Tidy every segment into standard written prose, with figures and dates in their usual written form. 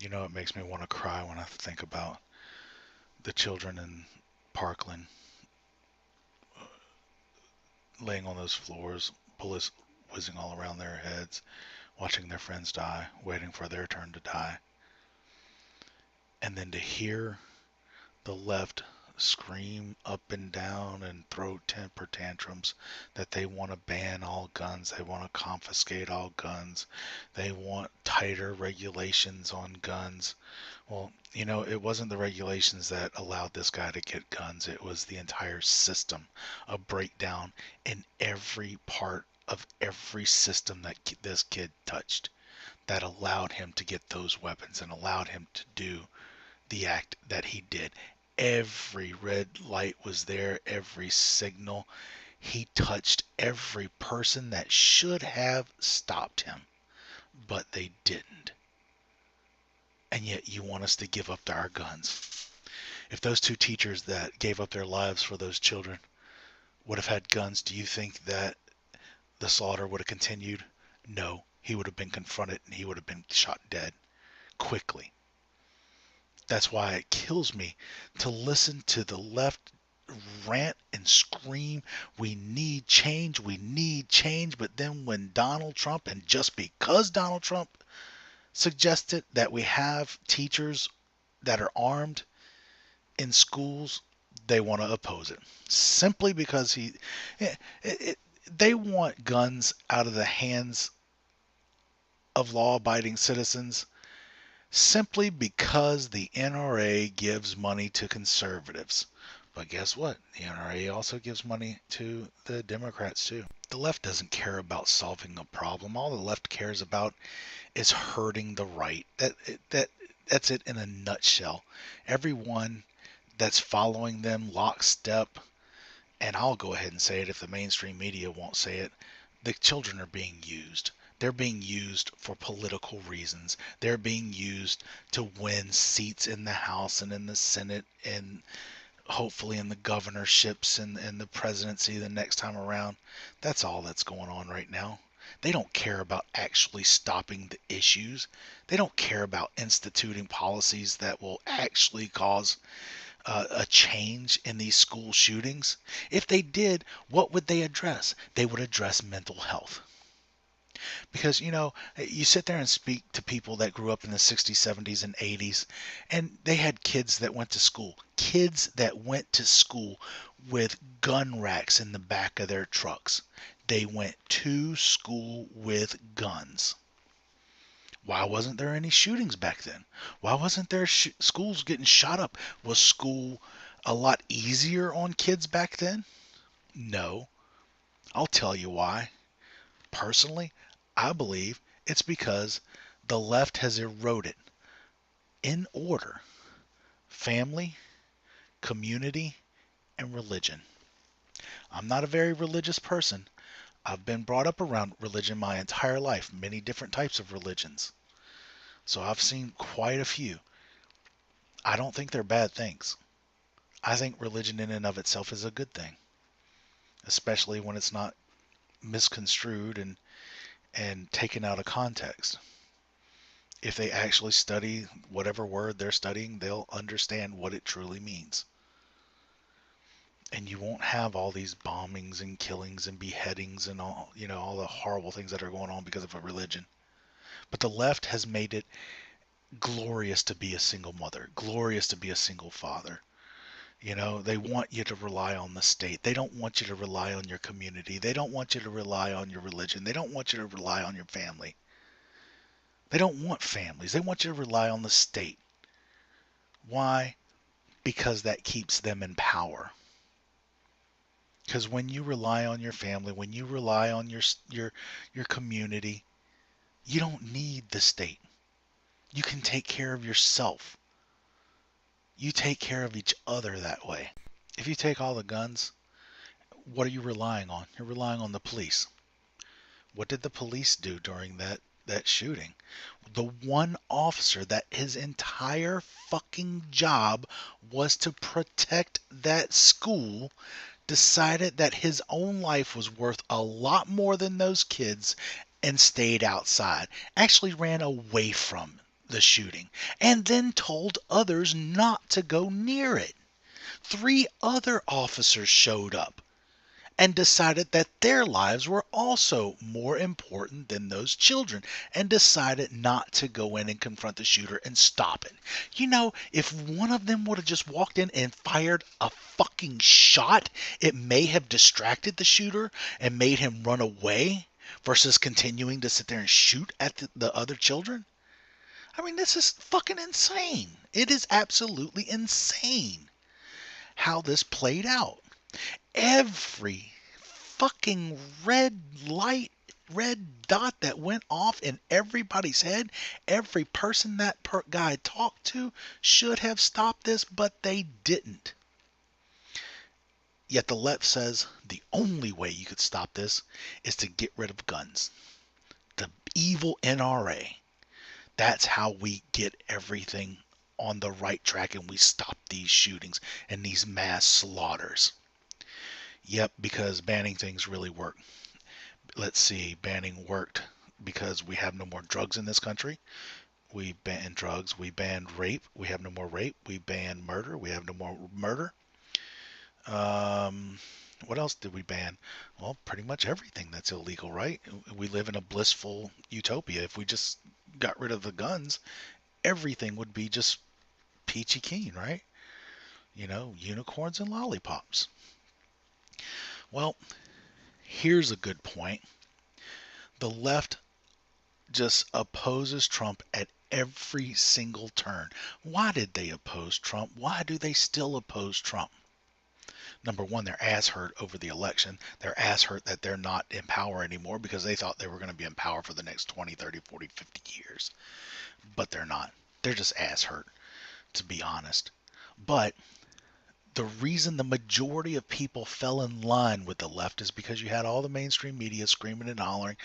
It makes me want to cry when I think about the children in Parkland laying on those floors, bullets whizzing all around their heads, watching their friends die, waiting for their turn to die. And then to hear the left scream up and down and throw temper tantrums that they want to ban all guns, they want to confiscate all guns, they want tighter regulations on guns. Well, it wasn't the regulations that allowed this guy to get guns, it was the entire system, a breakdown in every part of every system that this kid touched that allowed him to get those weapons and allowed him to do the act that he did. Every red light was there, every signal. He touched every person that should have stopped him, but they didn't. And yet you want us to give up our guns. If those two teachers that gave up their lives for those children would have had guns, do you think that the slaughter would have continued? No, he would have been confronted and he would have been shot dead quickly. That's why it kills me to listen to the left rant and scream, we need change, but then when Donald Trump, and just because Donald Trump suggested that we have teachers that are armed in schools, they want to oppose it. Simply because they want guns out of the hands of law-abiding citizens simply because the NRA gives money to conservatives. But guess what? The NRA also gives money to the Democrats too. The left doesn't care about solving a problem. All the left cares about is hurting the right. That's it in a nutshell. Everyone that's following them lockstep, and I'll go ahead and say it if the mainstream media won't say it, the children are being used. They're being used for political reasons. They're being used to win seats in the House and in the Senate and hopefully in the governorships and the presidency the next time around. That's all that's going on right now. They don't care about actually stopping the issues. They don't care about instituting policies that will actually cause a change in these school shootings. If they did, what would they address? They would address mental health. Because, you sit there and speak to people that grew up in the 60s, 70s, and 80s, and they had kids that went to school. Kids that went to school with gun racks in the back of their trucks. They went to school with guns. Why wasn't there any shootings back then? Why wasn't there schools getting shot up? Was school a lot easier on kids back then? No. I'll tell you why. Personally, I believe it's because the left has eroded, in order, family, community, and religion. I'm not a very religious person. I've been brought up around religion my entire life, many different types of religions. So I've seen quite a few. I don't think they're bad things. I think religion in and of itself is a good thing, especially when it's not misconstrued and taken out of context. If they actually study whatever word they're studying, they'll understand what it truly means. And you won't have all these bombings and killings and beheadings and all the horrible things that are going on because of a religion. But the left has made it glorious to be a single mother, glorious to be a single father. They want you to rely on the state. They don't want you to rely on your community. They don't want you to rely on your religion. They don't want you to rely on your family. They don't want families. They want you to rely on the state. Why? Because that keeps them in power. Because when you rely on your family, when you rely on your community, you don't need the state. You can take care of yourself. You take care of each other that way. If you take all the guns, what are you relying on? You're relying on the police. What did the police do during that shooting? The one officer that his entire fucking job was to protect that school decided that his own life was worth a lot more than those kids and stayed outside. Actually ran away from the shooting and then told others not to go near it. 3 other officers showed up and decided that their lives were also more important than those children and decided not to go in and confront the shooter and stop it. You know, if one of them would have just walked in and fired a fucking shot, it may have distracted the shooter and made him run away versus continuing to sit there and shoot at the other children. I mean, this is fucking insane. It is absolutely insane how this played out. Every fucking red light, red dot that went off in everybody's head, every person that guy talked to should have stopped this, but they didn't. Yet the left says the only way you could stop this is to get rid of guns. The evil NRA. That's how we get everything on the right track and we stop these shootings and these mass slaughters. Yep, because banning things really work. Let's see, banning worked because we have no more drugs in this country. We banned drugs. We banned rape. We have no more rape. We banned murder. We have no more murder. What else did we ban? Well, pretty much everything that's illegal, right? We live in a blissful utopia. If we just got rid of the guns, everything would be just peachy keen, right? You know, unicorns and lollipops. Well, here's a good point. The left just opposes Trump at every single turn. Why did they oppose Trump? Why do they still oppose Trump? Number one, they're ass hurt over the election. They're ass hurt that they're not in power anymore because they thought they were going to be in power for the next 20, 30, 40, 50 years. But they're not. They're just ass hurt, to be honest. But the reason the majority of people fell in line with the left is because you had all the mainstream media screaming and hollering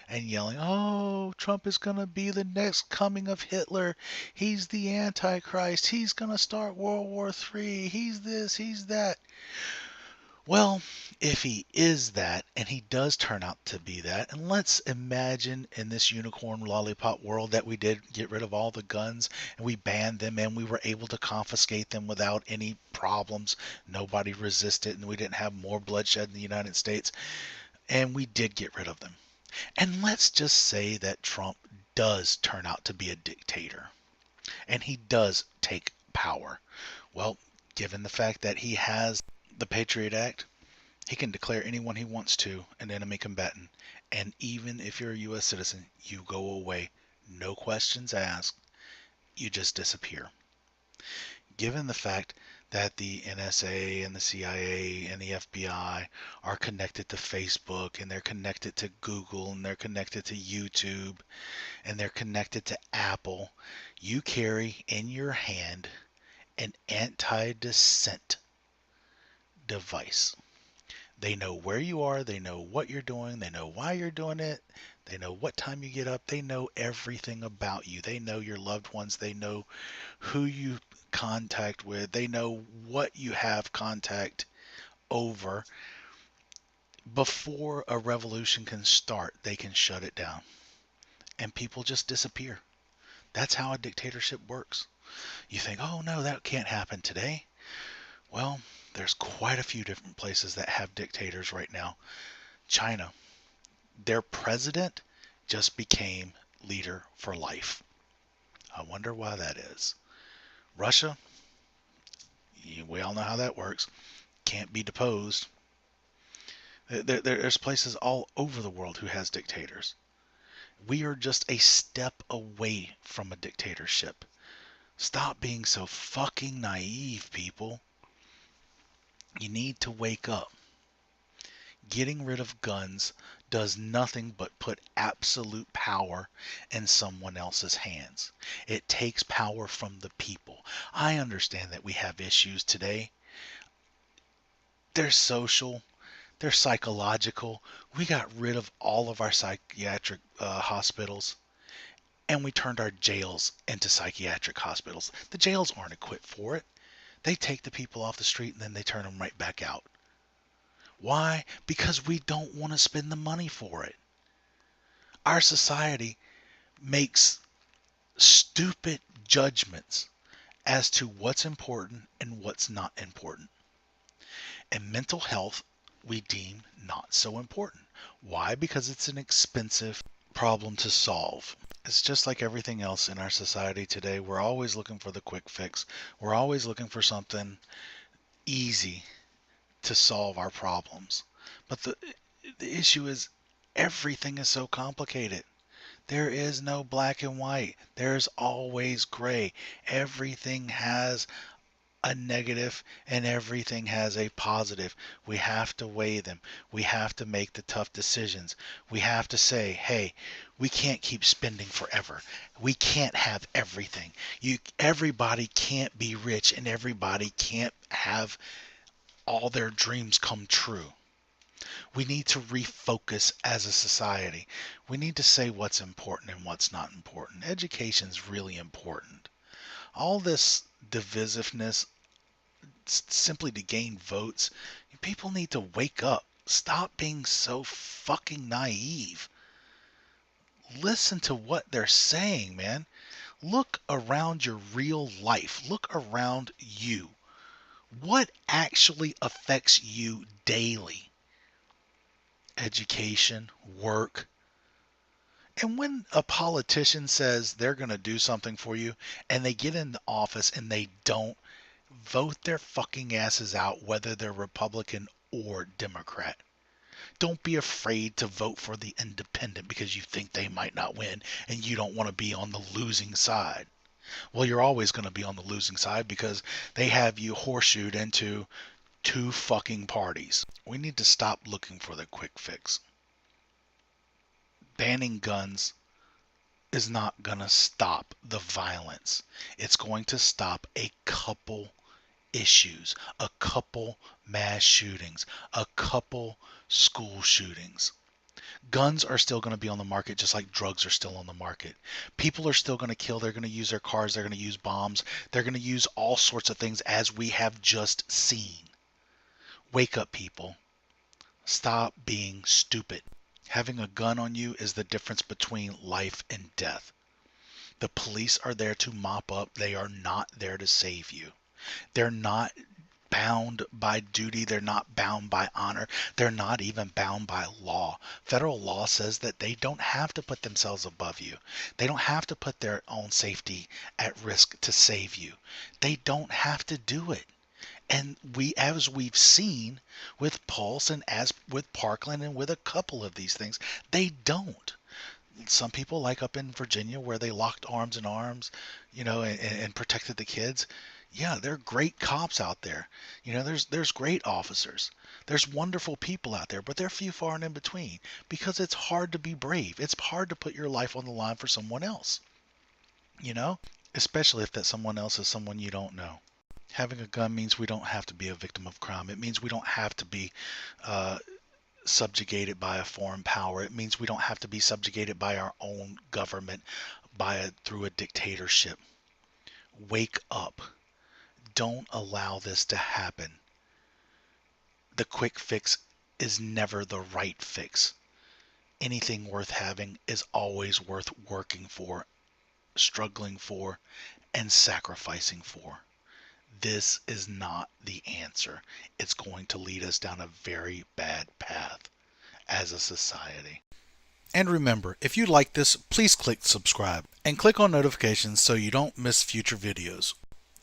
and yelling, oh, Trump is going to be the next coming of Hitler. He's the Antichrist. He's going to start World War III. He's this, he's that. Well, if he is that, and he does turn out to be that, and let's imagine in this unicorn lollipop world that we did get rid of all the guns and we banned them and we were able to confiscate them without any problems. Nobody resisted and we didn't have more bloodshed in the United States, and we did get rid of them. And let's just say that Trump does turn out to be a dictator and he does take power. Well, given the fact that he has the Patriot Act, he can declare anyone he wants to an enemy combatant. And even if you're a U.S. citizen, you go away. No questions asked. You just disappear. Given the fact that the NSA and the CIA and the FBI are connected to Facebook and they're connected to Google and they're connected to YouTube and they're connected to Apple, you carry in your hand an anti-dissent device. They know where you are, they know what you're doing, they know why you're doing it, they know what time you get up, they know everything about you. They know your loved ones, they know who you contact with, they know what you have contact over. Before a revolution can start, they can shut it down. And people just disappear. That's how a dictatorship works. You think, oh no, that can't happen today. Well, there's quite a few different places that have dictators right now. China, their president just became leader for life. I wonder why that is. Russia, we all know how that works. Can't be deposed. There's places all over the world who has dictators. We are just a step away from a dictatorship. Stop being so fucking naive, people. You need to wake up. Getting rid of guns does nothing but put absolute power in someone else's hands. It takes power from the people. I understand that we have issues today. They're social. They're psychological. We got rid of all of our psychiatric hospitals. And we turned our jails into psychiatric hospitals. The jails aren't equipped for it. They take the people off the street and then they turn them right back out. Why? Because we don't want to spend the money for it. Our society makes stupid judgments as to what's important and what's not important. And mental health we deem not so important. Why? Because it's an expensive problem to solve. It's just like everything else in our society today. We're always looking for the quick fix. We're always looking for something easy to solve our problems. But the issue is everything is so complicated. There is no black and white. There's always gray. Everything has a negative and everything has a positive. We have to weigh them. We have to make the tough decisions. We have to say, hey, we can't keep spending forever. We can't have everything. Everybody can't be rich and everybody can't have all their dreams come true. We need to refocus as a society. We need to say what's important and what's not important. Education is really important. All this divisiveness simply to gain votes, people need to wake up. Stop being so fucking naive. Listen to what they're saying, man. Look around your real life. Look around you. What actually affects you daily? Education, work. And when a politician says they're going to do something for you and they get in the office and they don't, vote their fucking asses out, whether they're Republican or Democrat. Don't be afraid to vote for the independent because you think they might not win and you don't want to be on the losing side. Well, you're always going to be on the losing side because they have you horseshoed into two fucking parties. We need to stop looking for the quick fix. Banning guns is not going to stop the violence. It's going to stop a couple issues, a couple mass shootings, a couple school shootings. Guns are still going to be on the market just like drugs are still on the market. People are still going to kill. They're going to use their cars. They're going to use bombs. They're going to use all sorts of things as we have just seen. Wake up, people. Stop being stupid. Having a gun on you is the difference between life and death. The police are there to mop up. They are not there to save you. They're not bound by duty. They're not bound by honor. They're not even bound by law. Federal law says that they don't have to put themselves above you. They don't have to put their own safety at risk to save you. They don't have to do it. And as we've seen with Pulse and as with Parkland and with a couple of these things, they don't. Some people, like up in Virginia where they locked arms in arms, and protected the kids. Yeah, there are great cops out there. There's great officers. There's wonderful people out there, but they're few, far, and in between because it's hard to be brave. It's hard to put your life on the line for someone else, especially if that someone else is someone you don't know. Having a gun means we don't have to be a victim of crime. It means we don't have to be subjugated by a foreign power. It means we don't have to be subjugated by our own government through a dictatorship. Wake up. Don't allow this to happen. The quick fix is never the right fix. Anything worth having is always worth working for, struggling for, and sacrificing for. This is not the answer. It's going to lead us down a very bad path as a society. And remember, if you like this, please click subscribe and click on notifications so you don't miss future videos.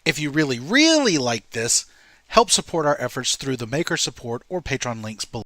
If you really, really like this, help support our efforts through the Maker Support or Patreon links below.